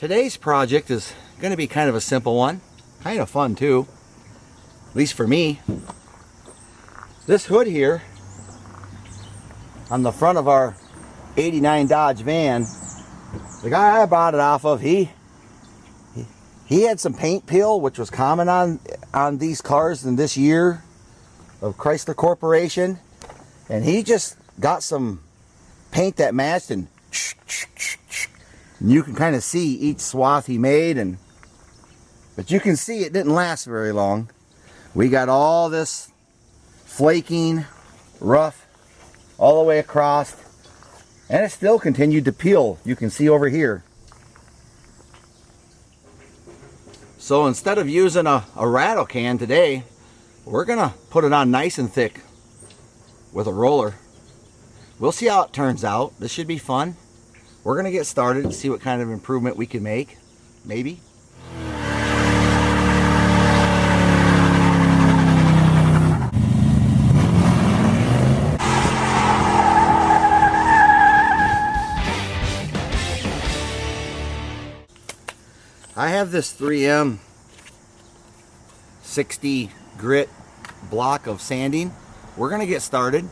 Today's project is going to be kind of a simple one. Kind of fun too. At least for me. This hood here on the front of our 89 Dodge van, the guy I bought it off of, he had some paint peel, which was common on these cars in this year of Chrysler Corporation. And he just got some paint that matched, and you can kind of see each swath he made, but you can see it didn't last very long. We got all this flaking, rough, all the way across, and it still continued to peel. You can see over here. So instead of using a rattle can today, we're gonna put it on nice and thick with a roller. We'll see how it turns out. This should be fun. We're gonna get started and see what kind of improvement we can make, maybe. I have this 3M 60 grit block of sanding. We're gonna get started.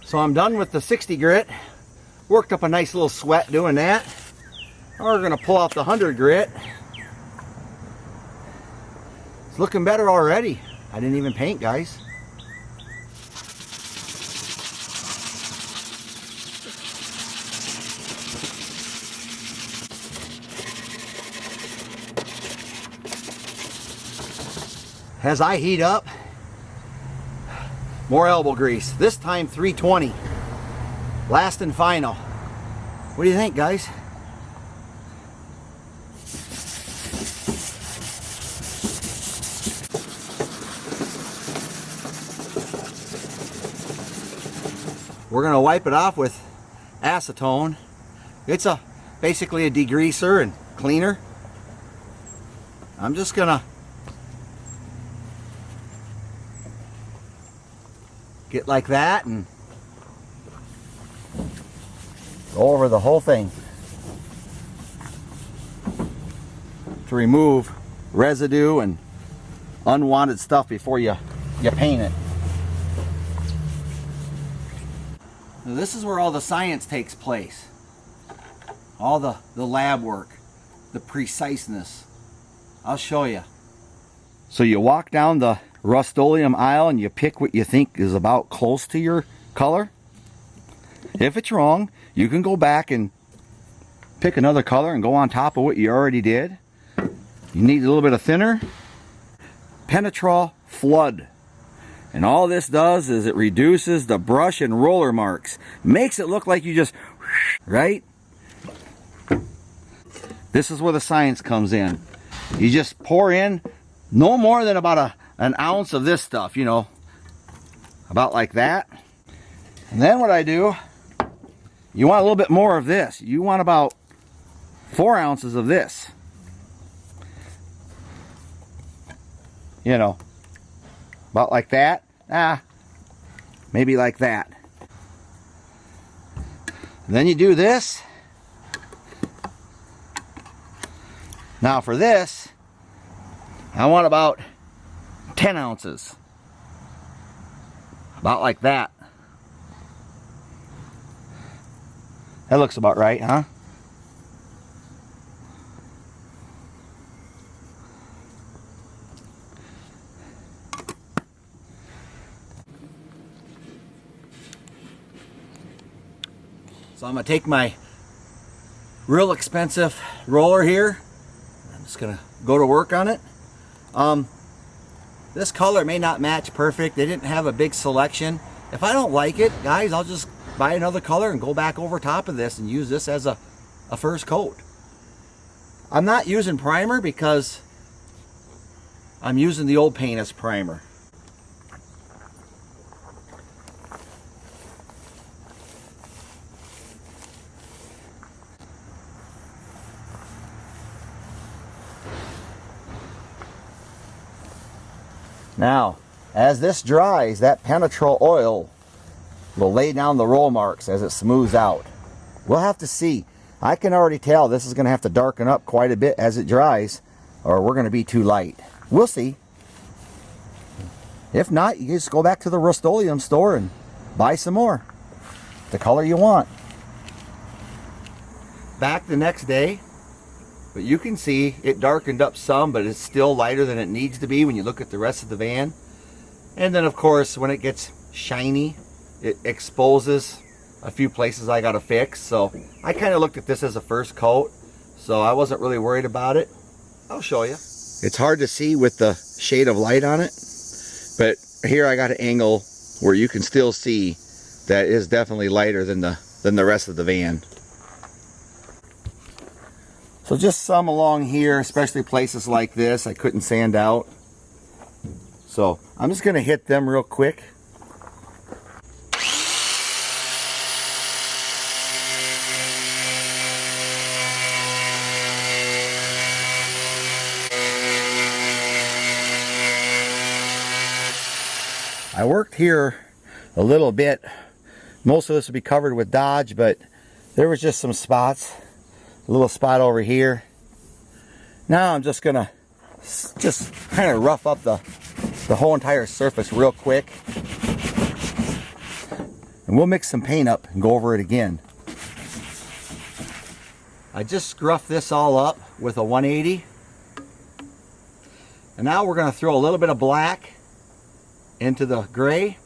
So I'm done with the 60 grit. Worked up a nice little sweat doing that. Now we're gonna pull out the 100 grit. It's looking better already. I didn't even paint, guys. As I heat up, more elbow grease. This time 320. Last and final. What do you think, guys? We're gonna wipe it off with acetone. It's basically a degreaser and cleaner. I'm just gonna get like that and go over the whole thing to remove residue and unwanted stuff before you paint it. Now this is where all the science takes place. All the lab work, the preciseness. I'll show you. So you walk down the Rust-Oleum aisle and you pick what you think is about close to your color. If it's wrong, you can go back and pick another color and go on top of what you already did. You need a little bit of thinner. Penetrol Flood. And all this does is it reduces the brush and roller marks. Makes it look like you just, right? This is where the science comes in. You just pour in no more than about an ounce of this stuff, you know, about like that. And then what I do, you want a little bit more of this. You want about 4 ounces of this. You know, about like that. Maybe like that. And then you do this. Now for this, I want about 10 ounces. About like that. That looks about right, huh? So I'm going to take my real expensive roller here. I'm just going to go to work on it. This color may not match perfect. They didn't have a big selection. If I don't like it, guys, I'll just buy another color and go back over top of this and use this as a first coat. I'm not using primer because I'm using the old paint as primer. Now, as this dries, that penetrol oil will lay down the roll marks as it smooths out. We'll have to see. I can already tell this is going to have to darken up quite a bit as it dries, or we're going to be too light. We'll see. If not, you just go back to the Rust-Oleum store and buy some more. The color you want. Back the next day, but you can see it darkened up some, but it's still lighter than it needs to be when you look at the rest of the van. And then of course, when it gets shiny, it exposes a few places I got to fix. So I kind of looked at this as a first coat, so I wasn't really worried about it. I'll show you. It's hard to see with the shade of light on it, but here I got an angle where you can still see that is definitely lighter than the rest of the van. So just some along here, especially places like this I couldn't sand out. So I'm just going to hit them real quick. I worked here a little bit. Most of this would be covered with Dodge, but there was just some spots. A little spot over here. Now I'm just gonna kind of rough up the whole entire surface real quick, and we'll mix some paint up and go over it again. I just scruffed this all up with a 180, and now we're gonna throw a little bit of black into the gray,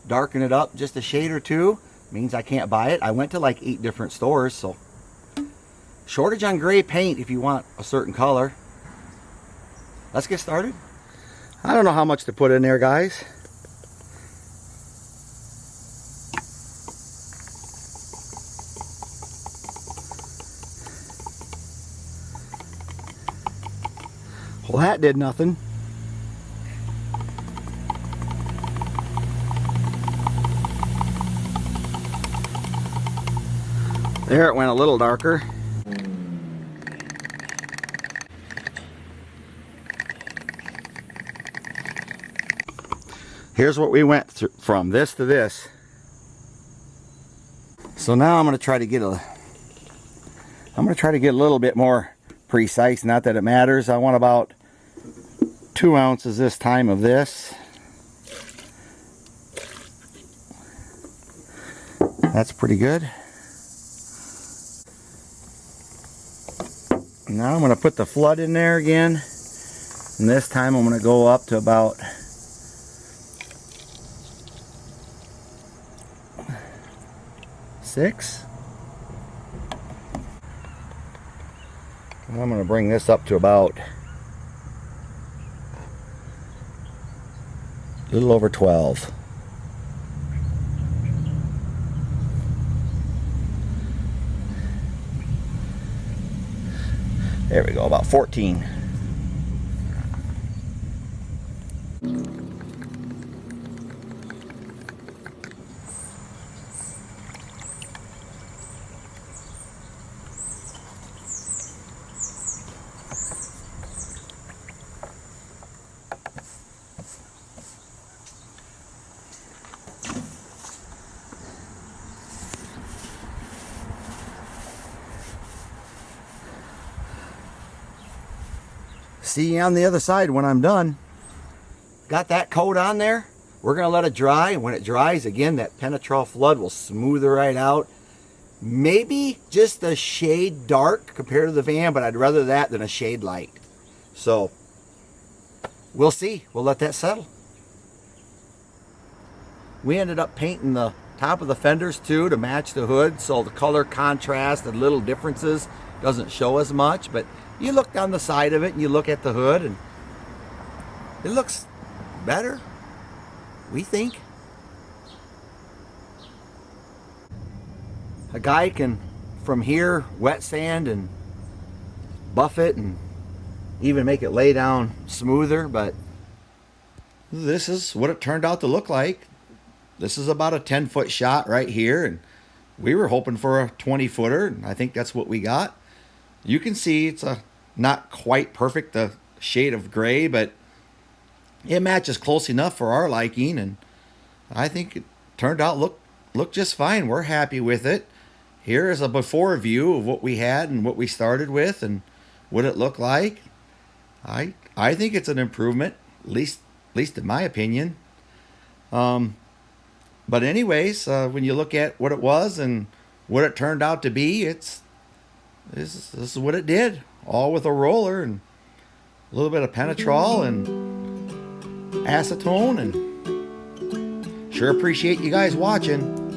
darken it up just a shade or two. Means I can't buy it. I went to like 8 different stores, so shortage on gray paint if you want a certain color. Let's get started. I don't know how much to put in there, guys. Well, that did nothing. There, it went a little darker. Here's what we went through from this to this. So now I'm going to try to get a little bit more precise. Not that it matters. I want about 2 ounces this time of this. That's pretty good. Now I'm going to put the flood in there again. And this time I'm going to go up to about 6. And I'm going to bring this up to about a little over 12. There we go, about 14. See you on the other side when I'm done. Got that coat on there. We're going to let it dry. When it dries, again, that penetrol flood will smooth it right out. Maybe just a shade dark compared to the van, but I'd rather that than a shade light. So, we'll see. We'll let that settle. We ended up painting the top of the fenders too to match the hood, so the color contrast and little differences doesn't show as much, but you look down the side of it and you look at the hood and it looks better, we think. A guy can, from here, wet sand and buff it and even make it lay down smoother, but this is what it turned out to look like. This is about a 10-foot shot right here, and we were hoping for a 20-footer, and I think that's what we got. You can see it's a not quite perfect the shade of gray, but it matches close enough for our liking, and I think it turned out look just fine. We're happy with it. Here is a before view of what we had and what we started with and what it looked like. I think it's an improvement, at least in my opinion. But anyways, when you look at what it was and what it turned out to be, this is what it did. All with a roller and a little bit of penetrol and acetone, and sure appreciate you guys watching.